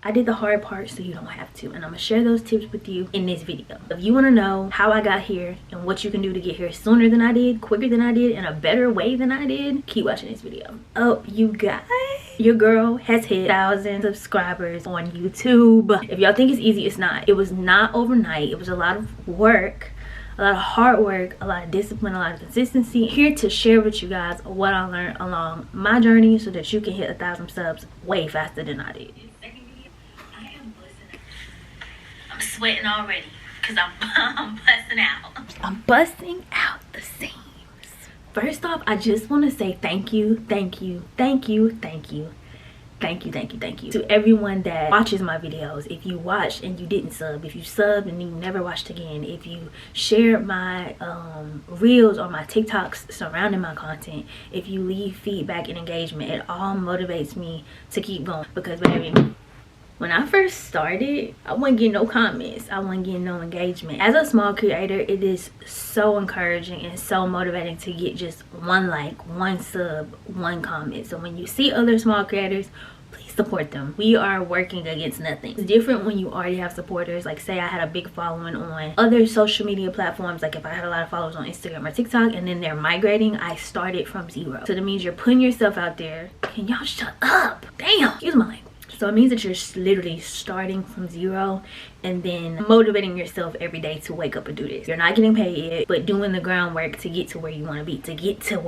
I did the hard part so you don't have to, and I'm gonna share those tips with you in this video. If you want to know how I got here and what you can do to get here sooner than I did, quicker than I did, in a better way than I did, keep watching this video. Oh, you guys, your girl has hit 1,000 subscribers on YouTube. If y'all think it's easy, it's not. It was not overnight. It was a lot of work, a lot of hard work, a lot of discipline, a lot of consistency. Here to share with you guys what I learned along my journey so that you can hit 1,000 subs way faster than I did. I'm sweating already because I'm busting out. I'm busting out the seams. First off, I just want to say thank you to everyone that watches my videos. If you watched and you didn't sub, if you subbed and you never watched again, if you shared my reels or my TikToks surrounding my content, if you leave feedback and engagement, it all motivates me to keep going. Because baby, when I first started, I wasn't getting no comments, I wasn't getting no engagement. As a small creator, it is so encouraging and so motivating to get just one like, one sub, one comment. So when you see other small creators, please support them. We are working against nothing. It's different when you already have supporters. Like say I had a big following on other social media platforms, like if I had a lot of followers on Instagram or TikTok and then they're migrating, I started from zero. So that means you're putting yourself out there. Can y'all shut up? Damn, excuse my language. So it means that you're literally starting from zero and then motivating yourself every day to wake up and do this. You're not getting paid yet, but doing the groundwork to get to where you want to be, to get to the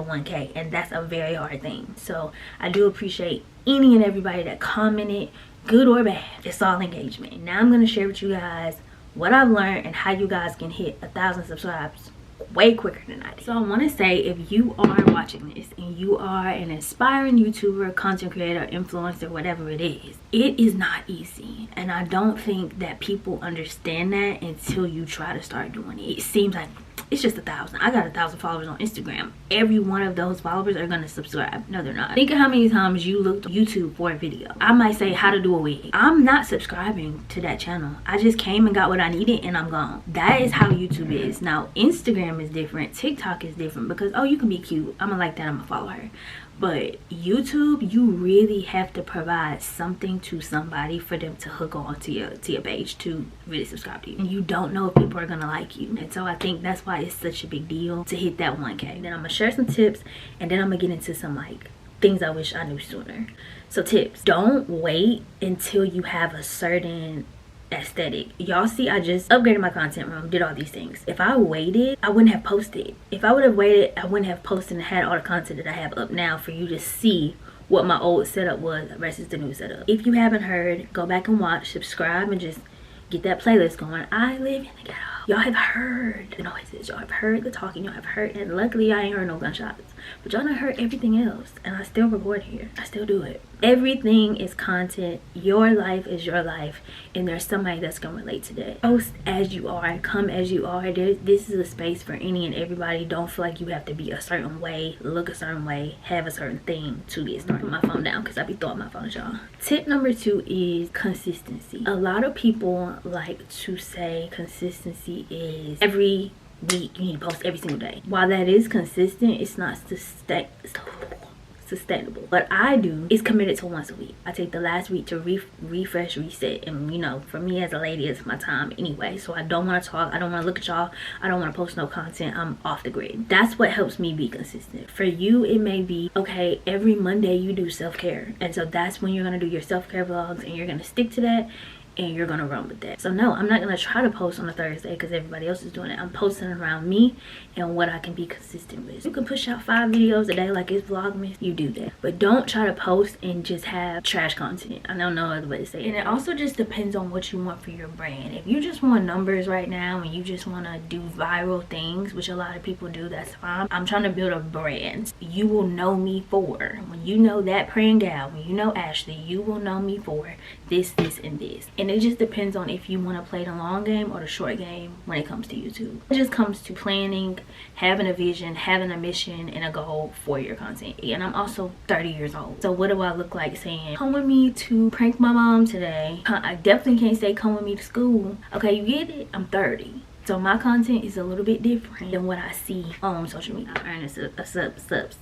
1K, and that's a very hard thing. So I do appreciate any and everybody that commented, good or bad. It's all engagement. Now I'm going to share with you guys what I've learned and how you guys can hit 1,000 subscribers way quicker than I did. So I want to say, if you are watching this and you are an aspiring YouTuber, content creator, influencer, whatever it is not easy. And I don't think that people understand that until you try to start doing it. It seems like it's just 1,000. I got 1,000 followers on Instagram. Every one of those followers are gonna subscribe. No, they're not. Think of how many times you looked on YouTube for a video. I might say how to do a wig. I'm not subscribing to that channel. I just came and got what I needed and I'm gone. That is how YouTube is. Now Instagram is different, TikTok is different, because oh, you can be cute, I'm gonna like that, I'm gonna follow her. But YouTube, you really have to provide something to somebody for them to hook on to your page to really subscribe to you. And you don't know if people are gonna like you. And so I think that's why it's such a big deal to hit that 1K. Then I'm gonna share some tips and then I'm gonna get into some like things I wish I knew sooner. So tips, don't wait until you have a certain aesthetic. Y'all see, I just upgraded my content room, did all these things. If I waited, I wouldn't have posted. If I would have waited, I wouldn't have posted and had all the content that I have up now for you to see what my old setup was versus the new setup. If you haven't heard, go back and watch, subscribe, and just get that playlist going. I live in the ghetto. Y'all have heard the noises, y'all have heard the talking, y'all have heard, and luckily I ain't heard no gunshots, but y'all done heard everything else, and I still record here. I still do it. Everything is content. Your life is your life, and there's somebody that's gonna relate to that. Post as you are, come as you are. This is a space for any and everybody. Don't feel like you have to be a certain way, look a certain way, have a certain thing to get started. Put my phone down because I be throwing my phone at y'all. Tip number 2 is consistency. A lot of people like to say consistency is every week you need to post every single day. While that is consistent, it's not sustainable. What I do is committed to once a week. I take the last week to refresh, reset, and you know, for me as a lady, it's my time anyway, so I don't want to talk, I don't want to look at y'all, I don't want to post no content, I'm off the grid. That's what helps me be consistent. For you, it may be, okay, every Monday you do self-care, and so that's when you're going to do your self-care vlogs, and you're going to stick to that, and you're gonna run with that. So no, I'm not gonna try to post on a Thursday because everybody else is doing it. I'm posting around me and what I can be consistent with. You can push out 5 videos a day like it's Vlogmas, you do that, but don't try to post and just have trash content. I don't know other way to say it. And it also just depends on what you want for your brand. If you just want numbers right now and you just want to do viral things, which a lot of people do, that's fine. I'm trying to build a brand you will know me for. When you know that praying gal, when you know Ashley, you will know me for this, and this. And it just depends on if you want to play the long game or the short game when it comes to YouTube. It just comes to planning, having a vision, having a mission, and a goal for your content. And I'm also 30 years old. So what do I look like saying, come with me to prank my mom today? I definitely can't say come with me to school. Okay, you get it? I'm 30. So my content is a little bit different than what I see on social media. I earn a subs.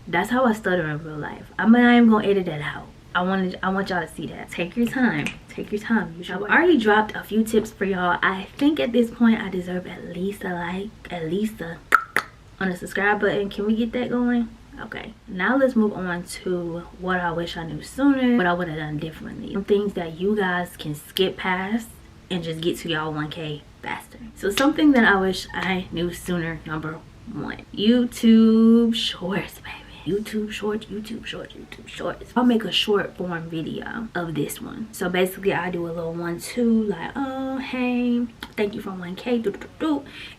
That's how I stutter in real life. I mean, I am gonna edit that out. I want y'all to see that. Take your time. Take your time. I've already dropped a few tips for y'all. I think at this point I deserve at least a like, at least a on the subscribe button. Can we get that going? Okay, now let's move on to what I wish I knew sooner, what I would have done differently. Some things that you guys can skip past and just get to y'all 1K faster. So something that I wish I knew sooner, number one, YouTube shorts, baby. YouTube shorts, YouTube shorts, YouTube shorts. I'll make a short form video of this one. So basically I do a little 1-2, like, oh hey, thank you for 1K,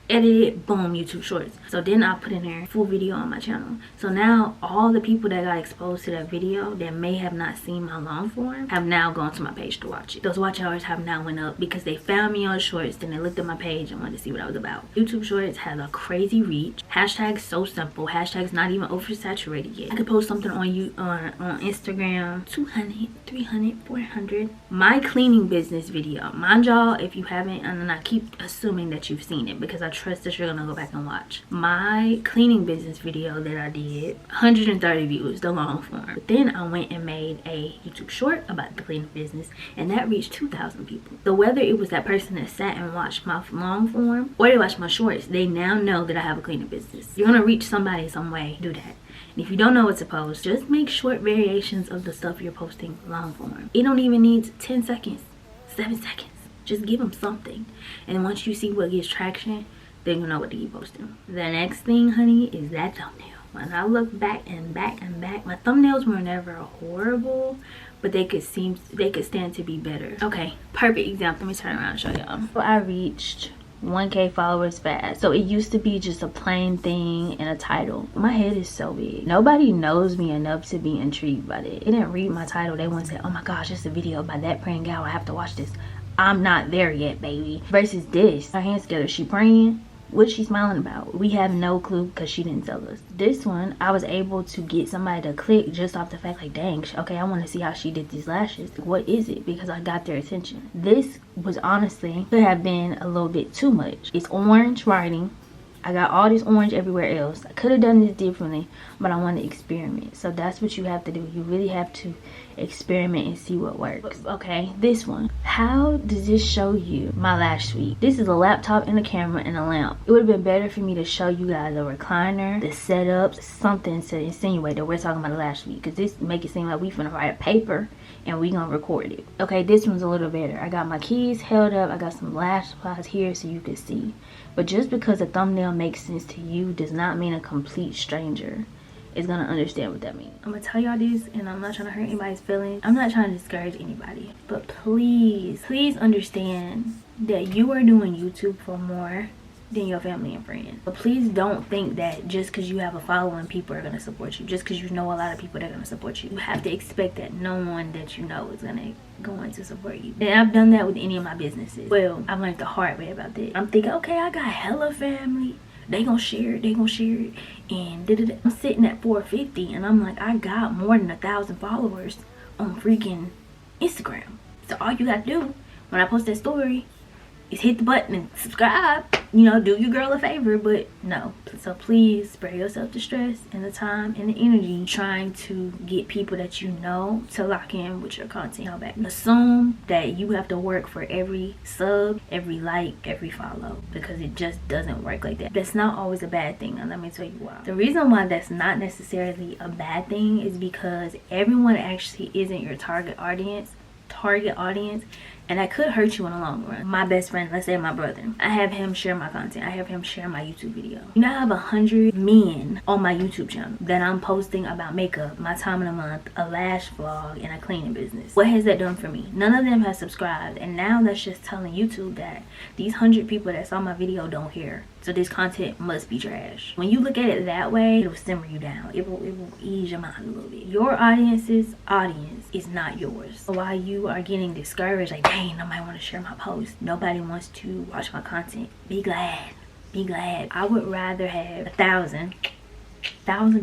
edit it, boom, YouTube shorts. So then I'll put in there full video on my channel. So now all the people that got exposed to that video that may have not seen my long form have now gone to my page to watch it. Those watch hours have now went up because they found me on shorts, then they looked at my page and wanted to see what I was about. YouTube shorts has a crazy reach. Hashtags so simple. Hashtags not even oversaturated yet. I could post something on Instagram, 200, 300, 400. My cleaning business video, mind y'all, if you haven't, and I keep assuming that you've seen it because I trust that you're gonna go back and watch my cleaning business video that I did, 130 views, the long form. But then I went and made a YouTube short about the cleaning business, and that reached 2,000 people. So whether it was that person that sat and watched my long form or they watched my shorts, they now know that I have a cleaning business. You're gonna reach somebody some way, do that. And if you don't know what to post, just make short variations of the stuff you're posting long form. It don't even need 10 seconds, 7 seconds. Just give them something. And once you see what gets traction, then you know what to keep posting. The next thing, honey, is that thumbnail. When I look back and back and back, my thumbnails were never horrible, but they could stand to be better. Okay, perfect example. Let me turn around and show y'all. So I reached 1K followers fast. So it used to be just a plain thing and a title. My head is so big. Nobody knows me enough to be intrigued by it. They didn't read my title. They wouldn't say, oh my gosh, it's a video by that praying gal. I have to watch this. I'm not there yet, baby. Versus this. Her hands together. She praying. What's she smiling about? We have no clue because she didn't tell us. This one, I was able to get somebody to click just off the fact like, dang, okay, I want to see how she did these lashes. What is it? Because I got their attention. This was honestly, could have been a little bit too much. It's orange writing. I got all this orange everywhere else. I could have done this differently, but I want to experiment. So that's what you have to do. You really have to experiment and see what works. Okay, this one. How does this show you my lash suite? This is a laptop and a camera and a lamp. It would have been better for me to show you guys a recliner, the setups, something to insinuate that we're talking about a lash suite, because this make it seem like we finna write a paper and we gonna record it. Okay, this one's a little better. I got my keys held up. I got some lash supplies here so you can see. But just because a thumbnail makes sense to you does not mean a complete stranger is gonna understand what that means. I'm gonna tell y'all this, and I'm not trying to hurt anybody's feelings. I'm not trying to discourage anybody, but please understand that you are doing YouTube for more than your family and friends. But please don't think that just because you have a following, people are gonna support you. Just because you know a lot of people that are gonna support you, you have to expect that no one that you know is gonna go in to support you. And I've done that with any of my businesses. Well, I've learned the hard way about that. I'm thinking, okay, I got hella family. They gonna share it, and I'm sitting at 450, and I'm like, I got more than 1,000 followers on freaking Instagram. So all you gotta do when I post that story is hit the button and subscribe. You know, do your girl a favor, but no. So please spare yourself the stress and the time and the energy trying to get people that you know to lock in with your content. How back. Assume that you have to work for every sub, every like, every follow, because it just doesn't work like that. That's not always a bad thing, and let me tell you why. The reason why that's not necessarily a bad thing is because everyone actually isn't your target audience, and that could hurt you in the long run. My best friend, let's say my brother, I have him share my content. I have him share my YouTube video. You know, I have 100 men on my YouTube channel that I'm posting about makeup, my time of the month, a lash vlog, and a cleaning business. What has that done for me? None of them have subscribed, and now that's just telling YouTube that these 100 people that saw my video don't care. So this content must be trash. When you look at it that way, it will simmer you down. It will ease your mind a little bit. Your audience's audience is not yours. So while you are getting discouraged, like, dang, nobody want to share my post, nobody wants to watch my content, be glad. I would rather have 1,000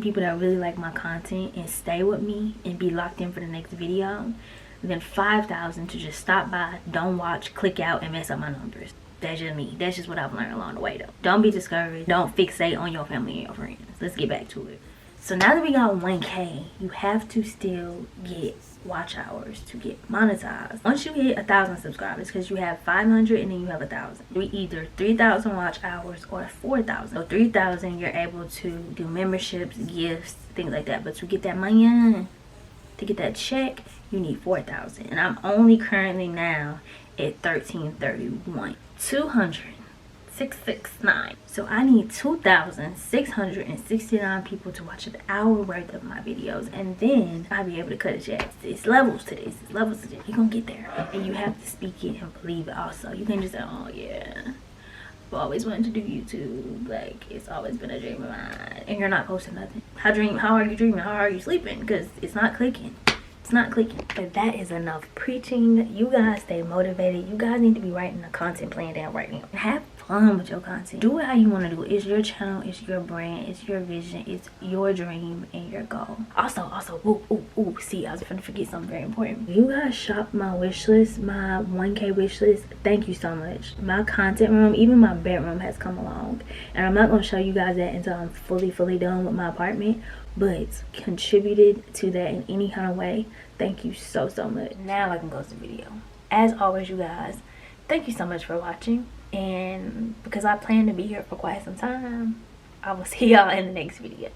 people that really like my content and stay with me and be locked in for the next video than 5,000 to just stop by, don't watch, click out, and mess up my numbers. That's just me. That's just what I've learned along the way, though. Don't be discouraged. Don't fixate on your family and your friends. Let's get back to it. So now that we got 1K, you have to still get watch hours to get monetized. Once you hit 1,000 subscribers, because you have 500 and then you have 1,000, we either 3,000 watch hours or 4,000. So 3,000, you're able to do memberships, gifts, things like that. But to get that money in, to get that check, you need 4,000. And I'm only currently now at 1331. 669. So I need 2,669 people to watch an hour worth of my videos, and then I'll be able to cut a check. It's levels to this. It's levels to this. You're gonna get there, and you have to speak it and believe it. Also, you can't just say, "Oh yeah, I've always wanted to do YouTube. Like it's always been a dream of mine," and you're not posting nothing. How are you dreaming? How are you sleeping? Because it's not clicking. It's not clicking. But that is enough preaching. You guys stay motivated. You guys need to be writing a content plan down right now. Have fun with your content. Do it how you want to do it. It's your channel, it's your brand, it's your vision, it's your dream and your goal. Also, see, I was gonna forget something very important. You guys shop my wish list, my 1K wish list. Thank you so much. My content room, even my bedroom has come along, and I'm not gonna show you guys that until I'm fully done with my apartment, but contributed to that in any kind of way. Thank you so much. Now I can close the video. As always, you guys, thank you so much for watching. And because I plan to be here for quite some time, I will see y'all in the next video.